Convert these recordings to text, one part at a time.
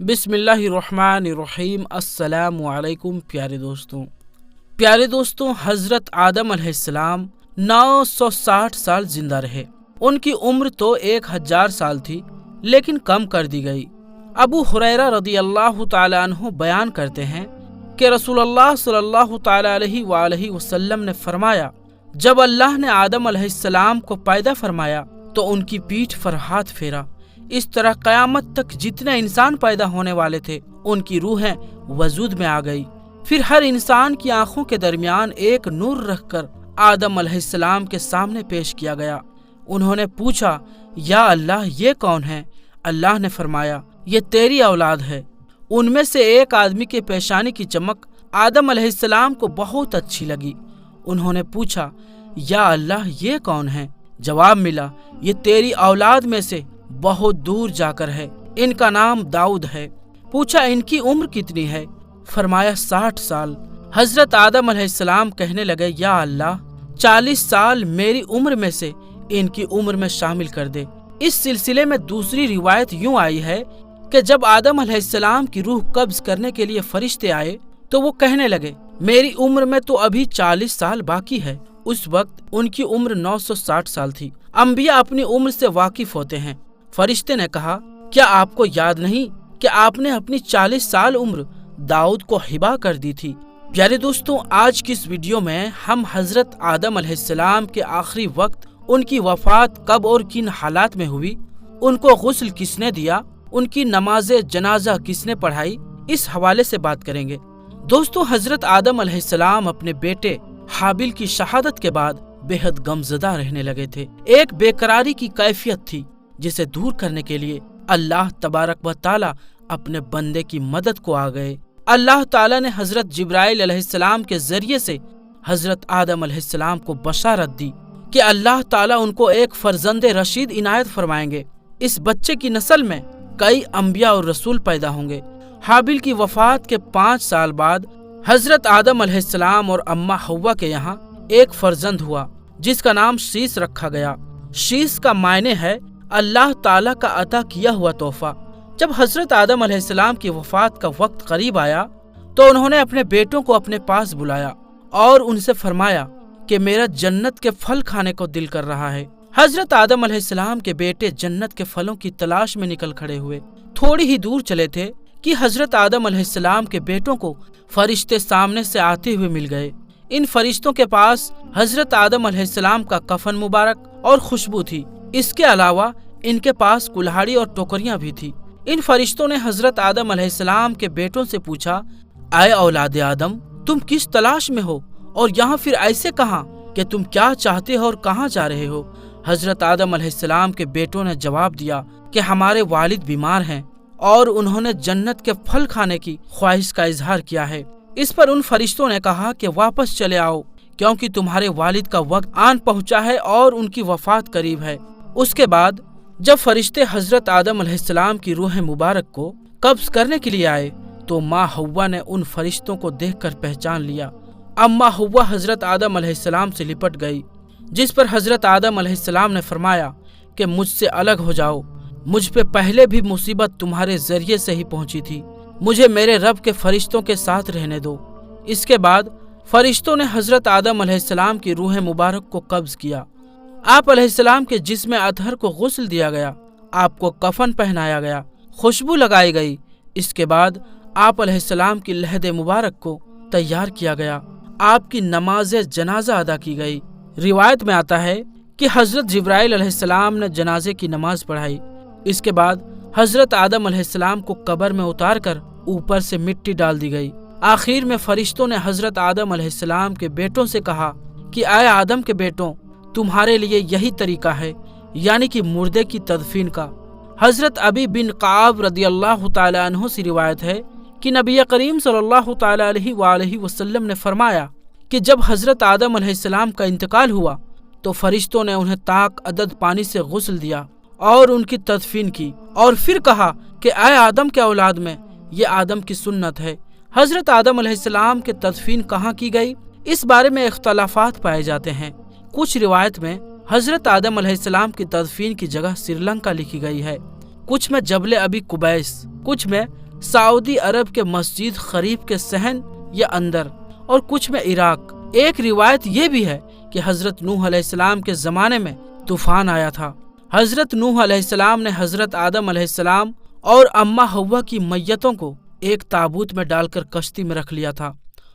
बिस्मिल्लाहिर्रहमानिर्रहीम। अस्सलामु अलैकुम प्यारे दोस्तों, हजरत आदम अलैहिस्सलाम 960 साल जिंदा रहे। उनकी उम्र तो 1000 साल थी, लेकिन कम कर दी गई। अबू हुरैरा रदियल्लाहु ताला अन्हु बयान करते हैं कि रसूलुल्लाह सल्लल्लाहु ताला अलैहि वसल्लम ने फरमाया, जब अल्लाह ने आदम अलैहिस्सलाम को पैदा फरमाया तो उनकी पीठ पर हाथ फेरा। इस तरह क़यामत तक जितने इंसान पैदा होने वाले थे उनकी रूहें वजूद में आ गई। फिर हर इंसान की आंखों के दरमियान एक नूर रखकर आदम अलैहिस्सलाम के सामने पेश किया गया। उन्होंने पूछा, या अल्लाह, ये कौन है? अल्लाह ने फरमाया, ये तेरी औलाद है। उनमें से एक आदमी के पेशानी की चमक आदम अलैहिस्सलाम को बहुत अच्छी लगी। उन्होंने पूछा, या अल्लाह, ये कौन है? जवाब मिला, ये तेरी औलाद में से बहुत दूर जाकर है। इनका नाम दाऊद है। पूछा, इनकी उम्र कितनी है? फरमाया 60 साल। हजरत आदम अलैहिस्सलाम कहने लगे, या अल्लाह, 40 साल मेरी उम्र में से इनकी उम्र में शामिल कर दे। इस सिलसिले में दूसरी रिवायत यूं आई है कि जब आदम अलैहिस्सलाम की रूह कब्ज करने के लिए फरिश्ते आए तो वो कहने लगे, मेरी उम्र में तो अभी 40 साल बाकी है। उस वक्त उनकी उम्र 960 साल थी। अंबिया अपनी उम्र से वाकिफ होते हैं। फरिश्ते ने कहा, क्या आपको याद नहीं कि आपने अपनी 40 साल उम्र दाऊद को हिबा कर दी थी? प्यारे दोस्तों, आज की इस वीडियो में हम हजरत आदम अलैहिस्सलाम के आखिरी वक्त, उनकी वफात कब और किन हालात में हुई, उनको गुस्ल किसने दिया, उनकी नमाज जनाजा किसने पढ़ाई, इस हवाले से बात करेंगे। दोस्तों, हजरत आदम अलैहिस्सलाम अपने बेटे हाबिल की शहादत के बाद बेहद गमज़दा रहने लगे थे। एक बेकरारी की कैफियत थी जिसे दूर करने के लिए अल्लाह तबारक व ताला अपने बंदे की मदद को आ गए। अल्लाह ताला ने हजरत जिब्राइल अलैहिस्सलाम के जरिए से हजरत आदम अलैहिस्सलाम को बशारत दी कि अल्लाह ताला उनको एक फर्जंदे रशीद इनायत फरमाएंगे। इस बच्चे की नस्ल में कई अंबिया और रसूल पैदा होंगे। हाबिल की वफात के 5 साल बाद हजरत आदम अलैहिस्सलाम और अम्मा हव्वा के यहाँ एक फर्जंद हुआ जिसका नाम शीस रखा गया। शीस का मायने है अल्लाह ताला का अता किया हुआ तोहफा। जब हजरत आदम अलैहिस्सलाम की वफात का वक्त करीब आया तो उन्होंने अपने बेटों को अपने पास बुलाया और उनसे फरमाया कि मेरा जन्नत के फल खाने को दिल कर रहा है। हजरत आदम अलैहिस्सलाम के बेटे जन्नत के फलों की तलाश में निकल खड़े हुए। थोड़ी ही दूर चले थे कि हजरत आदम अलैहिस्सलाम के बेटों को फरिश्ते सामने से आते हुए मिल गए। इन फरिश्तों के पास हजरत आदम अलैहिस्सलाम का कफन मुबारक और खुशबू थी। इसके अलावा इनके पास कुल्हाड़ी और टोकरियां भी थी। इन फरिश्तों ने हजरत आदम अलैहिस्सलाम के बेटों से पूछा, आए औलाद आदम, तुम किस तलाश में हो और यहाँ फिर ऐसे कहाँ कि तुम क्या चाहते हो और कहाँ जा रहे हो? हजरत आदम अलैहिस्सलाम के बेटों ने जवाब दिया कि हमारे वालिद बीमार हैं और उन्होंने जन्नत के फल खाने की ख्वाहिश का इजहार किया है। इस पर उन फरिश्तों ने कहा कि वापस चले आओ, क्योंकि तुम्हारे वालिद का वक्त आन पहुंचा है और उनकी वफात करीब है। उसके बाद जब फरिश्ते हजरत आदम अलैहिस्सलाम की रूह मुबारक को कब्ज करने के लिए आए तो माँ हव्वा ने उन फरिश्तों को देखकर पहचान लिया। अम्मा हव्वा हजरत आदम अलैहिस्सलाम से लिपट गई, जिस पर हजरत आदम अलैहिस्सलाम ने फरमाया कि मुझसे अलग हो जाओ, मुझ पे पहले भी मुसीबत तुम्हारे जरिए से ही पहुंची थी, मुझे मेरे रब के फरिश्तों के साथ रहने दो। इसके बाद फरिश्तों ने हजरत आदम अलैहिस्सलाम की रूह मुबारक को कब्ज किया। आप अलैहिस्सलाम के जिस्म अतहर को गुस्ल दिया गया, आपको कफन पहनाया गया, खुशबू लगाई गई। इसके बाद आप अलैहिस्सलाम की लहद मुबारक को तैयार किया गया, आपकी नमाज जनाजा अदा की गई। रिवायत में आता है कि हजरत जिब्राइल अलैहिस्सलाम ने जनाजे की नमाज पढ़ाई। इसके बाद हजरत आदम अलैहिस्सलाम को कब्र में उतार कर ऊपर से मिट्टी डाल दी गई। आखिर में फरिश्तों ने हजरत आदम अलैहिस्सलाम के बेटों से कहा कि आए आदम के बेटों, तुम्हारे लिए यही तरीका है, यानी कि मुर्दे की तदफीन का। हजरत अबी बिन काब रदियल्लाहु ताला अन्हु से रिवायत है कि नबी करीम सल्लल्लाहु ताला अलैहि वसल्लम ने फरमाया कि जब हजरत आदम अलैहिस्सलाम का इंतकाल हुआ तो फरिश्तों ने उन्हें ताक अदद पानी से गुस्ल दिया और उनकी तदफीन की, और फिर कहा कि आए आदम के औलाद में, ये आदम की सुन्नत है। हजरत आदम अलैहिस्सलाम के तदफीन कहाँ की गई, इस बारे में इख्तलाफात पाए जाते हैं। कुछ रिवायत में हजरत आदम अलैहिस्सलाम की तदफीन की जगह श्रीलंका लिखी गई है, कुछ में जबले अबी कुबैस, कुछ में سعودی عرب کے مسجد خریف کے صحن یا اندر، اور کچھ میں عراق۔ ایک روایت یہ بھی ہے کہ حضرت نوح علیہ السلام کے زمانے میں طوفان آیا تھا۔ حضرت نوح علیہ السلام نے حضرت آدم علیہ السلام اور اماں حوا کی میتوں کو ایک تابوت میں ڈال کر کشتی میں رکھ لیا تھا،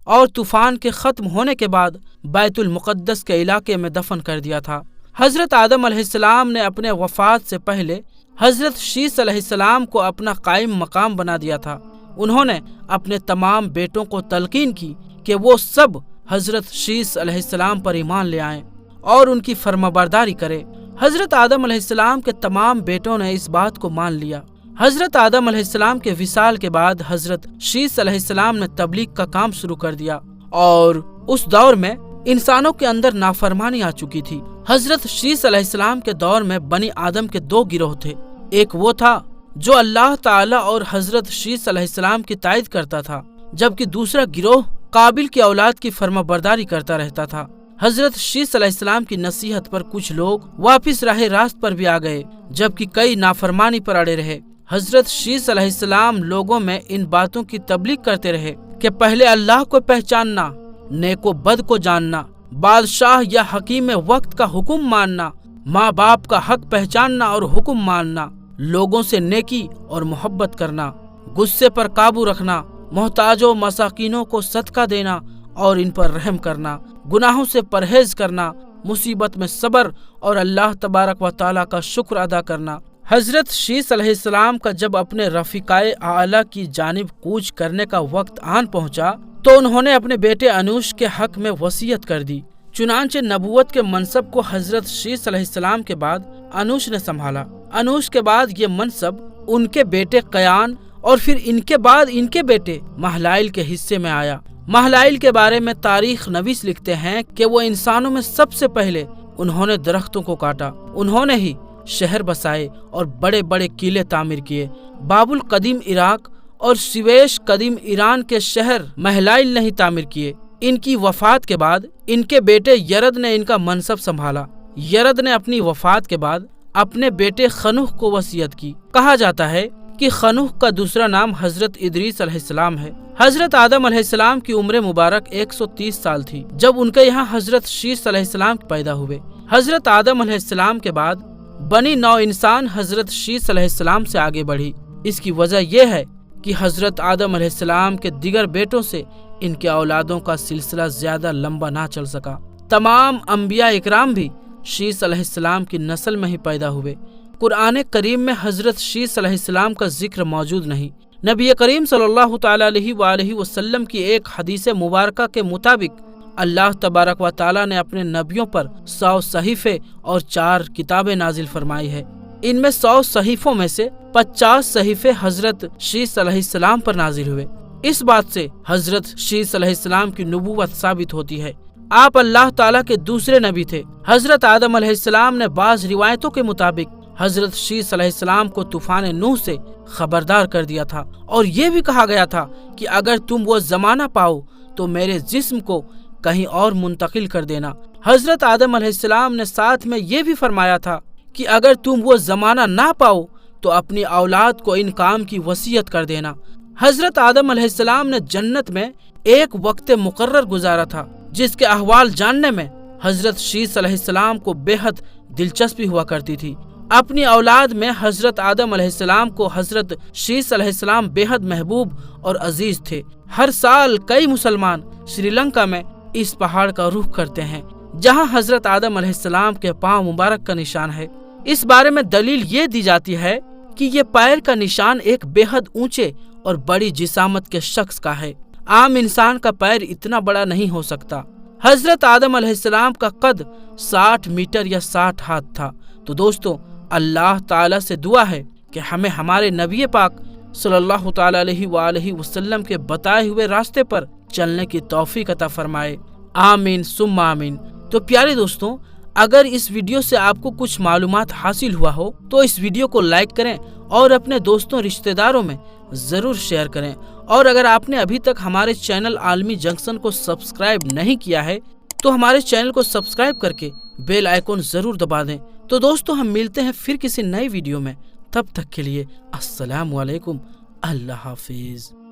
اور طوفان کے ختم ہونے کے بعد بیت المقدس کے علاقے میں دفن کر دیا تھا۔ حضرت آدم علیہ السلام نے اپنے وفات سے پہلے حضرت شیث علیہ السلام کو اپنا قائم مقام بنا دیا تھا۔ انہوں نے اپنے تمام بیٹوں کو تلقین کی کہ وہ سب حضرت شیث علیہ السلام پر ایمان لے آئیں اور ان کی فرمانبرداری کرے۔ حضرت آدم علیہ السلام کے تمام بیٹوں نے اس بات کو مان لیا۔ حضرت آدم علیہ السلام کے وصال کے بعد حضرت شیث علیہ السلام نے تبلیغ کا کام شروع کر دیا، اور اس دور میں انسانوں کے اندر نافرمانی آ چکی تھی۔ حضرت شیث علیہ السلام کے دور میں بنی آدم کے دو گروہ تھے۔ ایک وہ تھا جو اللہ تعالی اور حضرت شیث علیہ السلام کی تائید کرتا تھا، جبکہ دوسرا گروہ قابل کی اولاد کی فرمانبرداری کرتا رہتا تھا۔ حضرت شیث علیہ السلام کی نصیحت پر کچھ لوگ واپس راہ راست پر بھی آ گئے، جبکہ کئی نافرمانی پر اڑے رہے۔ حضرت شیث علیہ السلام لوگوں میں ان باتوں کی تبلیغ کرتے رہے کہ پہلے اللہ کو پہچاننا، نیک و بد کو جاننا، بادشاہ یا حکیم وقت کا حکم ماننا، ماں باپ کا حق پہچاننا اور حکم ماننا، لوگوں سے نیکی اور محبت کرنا، غصے پر قابو رکھنا، محتاجوں مساکینوں کو صدقہ دینا اور ان پر رحم کرنا، گناہوں سے پرہیز کرنا، مصیبت میں صبر اور اللہ تبارک و تعالیٰ کا شکر ادا کرنا۔ حضرت شیث علیہ السلام کا جب اپنے رفیقائے اعلیٰ کی جانب کوچ کرنے کا وقت آن پہنچا تو انہوں نے اپنے بیٹے انوش کے حق میں وصیت کر دی۔ چنانچہ نبوت کے منصب کو حضرت شیث علیہ السلام کے بعد انوش نے سنبھالا۔ انوش کے بعد یہ منصب ان کے بیٹے قیان اور پھر ان کے بعد ان کے بیٹے مہلائل کے حصے میں آیا۔ مہلائل کے بارے میں تاریخ نویس لکھتے ہیں کہ وہ انسانوں میں سب سے پہلے انہوں نے درختوں کو کاٹا، انہوں نے ہی شہر بسائے اور بڑے بڑے قلعے تعمیر کیے۔ بابل قدیم عراق اور سویش قدیم ایران کے شہر مہلائل نے ہی تعمیر کیے۔ ان کی وفات کے بعد ان کے بیٹے یرد نے ان کا منصب سنبھالا۔ یرد نے اپنی وفات کے بعد اپنے بیٹے خنوخ کو وصیت کی۔ کہا جاتا ہے کہ خنوخ کا دوسرا نام حضرت ادریس علیہ السلام ہے۔ حضرت آدم علیہ السلام کی عمر مبارک 130 سال تھی جب ان کے یہاں حضرت شیث علیہ السلام پیدا ہوئے۔ حضرت آدم علیہ السلام کے بعد بنی نو انسان حضرت شیث علیہ السلام سے آگے بڑھی۔ اس کی وجہ یہ ہے کہ حضرت آدم علیہ السلام کے دیگر بیٹوں سے ان کے اولادوں کا سلسلہ زیادہ لمبا نہ چل سکا۔ تمام انبیاء اکرام بھی شیث علیہ السلام کی نسل میں ہی پیدا ہوئے۔ قرآن کریم میں حضرت شیث علیہ السلام کا ذکر موجود نہیں۔ نبی کریم صلی اللہ تعالی علیہ وآلہ وسلم کی ایک حدیث مبارکہ کے مطابق اللہ تبارک و تعالی نے اپنے نبیوں پر 100 صحیفے اور 4 کتابیں نازل فرمائی ہے۔ ان میں 100 صحیفوں میں سے 50 صحیفے حضرت شیث علیہ السلام پر نازل ہوئے۔ اس بات سے حضرت شیث علیہ السلام کی نبوت ثابت ہوتی ہے۔ آپ اللہ تعالیٰ کے دوسرے نبی تھے۔ حضرت آدم علیہ السلام نے بعض روایتوں کے مطابق حضرت شیث علیہ السلام کو طوفان نوح سے خبردار کر دیا تھا، اور یہ بھی کہا گیا تھا کہ اگر تم وہ زمانہ پاؤ تو میرے جسم کو کہیں اور منتقل کر دینا۔ حضرت آدم علیہ السلام نے ساتھ میں یہ بھی فرمایا تھا کہ اگر تم وہ زمانہ نہ پاؤ تو اپنی اولاد کو ان کام کی وصیت کر دینا۔ حضرت آدم علیہ السلام نے جنت میں ایک وقت مقرر گزارا تھا جس کے احوال جاننے میں حضرت شیث علیہ السلام کو بے حد دلچسپی ہوا کرتی تھی۔ اپنی اولاد میں حضرت آدم علیہ السلام کو حضرت شیث علیہ السلام بے حد محبوب اور عزیز تھے۔ ہر سال کئی مسلمان سری لنکا میں اس پہاڑ کا رخ کرتے ہیں جہاں حضرت آدم علیہ السلام کے پاؤں مبارک کا نشان ہے۔ اس بارے میں دلیل یہ دی جاتی ہے کہ یہ پیر کا نشان ایک بے حد اونچے اور بڑی جسامت کے شخص کا ہے۔ عام انسان کا پیر اتنا بڑا نہیں ہو سکتا۔ حضرت آدم علیہ السلام کا قد 60 میٹر یا 60 ہاتھ تھا۔ تو دوستو، اللہ تعالیٰ سے دعا ہے کہ ہمیں ہمارے نبی پاک صلی اللہ تعالیٰ علیہ وآلہ وسلم کے بتائے ہوئے راستے پر چلنے کی توفیق عطا فرمائے۔ آمین ثم آمین۔ تو پیارے دوستوں، اگر اس ویڈیو سے آپ کو کچھ معلومات حاصل ہوا ہو تو اس ویڈیو کو لائک کریں اور اپنے دوستوں رشتہ داروں میں ضرور شیئر کریں، اور اگر آپ نے ابھی تک ہمارے چینل عالمی جنکشن کو سبسکرائب نہیں کیا ہے تو ہمارے چینل کو سبسکرائب کر کے بیل آئیکن ضرور دبا دیں۔ تو دوستوں، ہم ملتے ہیں پھر کسی نئے ویڈیو میں، تب تک کے لیے السلام علیکم، اللہ حافظ۔